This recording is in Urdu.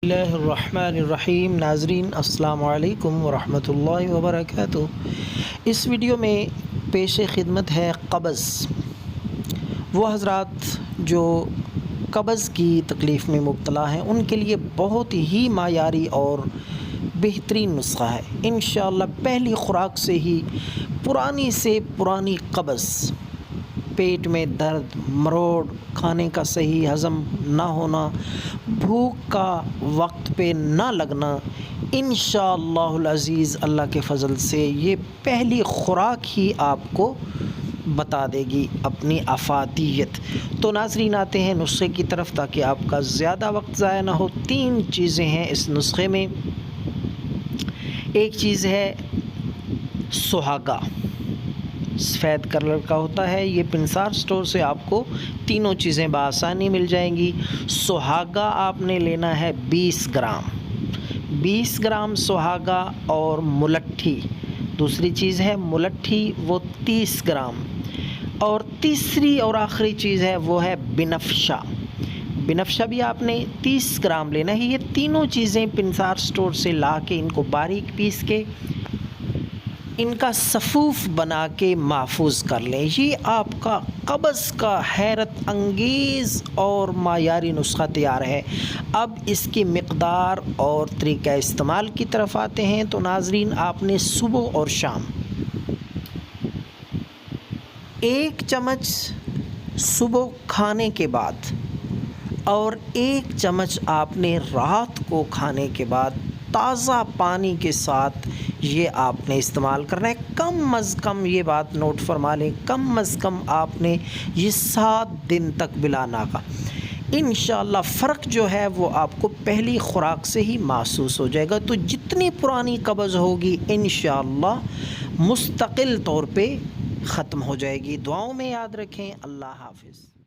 اللہ الرحمن الرحیم۔ ناظرین السلام علیکم ورحمۃ اللہ وبرکاتہ۔ اس ویڈیو میں پیش خدمت ہے قبض۔ وہ حضرات جو قبض کی تکلیف میں مبتلا ہیں ان کے لیے بہت ہی معیاری اور بہترین نسخہ ہے۔ انشاءاللہ پہلی خوراک سے ہی پرانی سے پرانی قبض، پیٹ میں درد، مروڑ، کھانے کا صحیح ہضم نہ ہونا، بھوک کا وقت پہ نہ لگنا، انشاءاللہ العزیز اللہ کے فضل سے یہ پہلی خوراک ہی آپ کو بتا دے گی اپنی افادیت۔ تو ناظرین آتے ہیں نسخے کی طرف تاکہ آپ کا زیادہ وقت ضائع نہ ہو۔ 3 چیزیں ہیں اس نسخے میں۔ ایک چیز ہے سہاگا، سفید کلر کا ہوتا ہے، یہ پنسار سٹور سے آپ کو تینوں چیزیں بآسانی مل جائیں گی۔ سہاگا آپ نے لینا ہے 20 گرام، 20 گرام سہاگا، اور ملٹھی دوسری چیز ہے ملٹھی، وہ 30 گرام، اور تیسری اور آخری چیز ہے وہ ہے بنفشہ۔ بنفشہ بھی آپ نے 30 گرام لینا ہے۔ یہ تینوں چیزیں پنسار سٹور سے لا کے ان کو باریک پیس کے ان کا صفوف بنا کے محفوظ کر لیں۔ یہ آپ کا قبض کا حیرت انگیز اور معیاری نسخہ تیار ہے۔ اب اس کی مقدار اور طریقہ استعمال کی طرف آتے ہیں۔ تو ناظرین آپ نے صبح اور شام 1 چمچ صبح کھانے کے بعد اور 1 چمچ آپ نے رات کو کھانے کے بعد تازہ پانی کے ساتھ یہ آپ نے استعمال کرنا ہے۔ کم از کم یہ بات نوٹ فرما لیں، کم از کم آپ نے یہ 7 دن تک بلا ناغہ۔ انشاءاللہ فرق جو ہے وہ آپ کو پہلی خوراک سے ہی محسوس ہو جائے گا۔ تو جتنی پرانی قبض ہوگی انشاءاللہ مستقل طور پہ ختم ہو جائے گی۔ دعاؤں میں یاد رکھیں۔ اللہ حافظ۔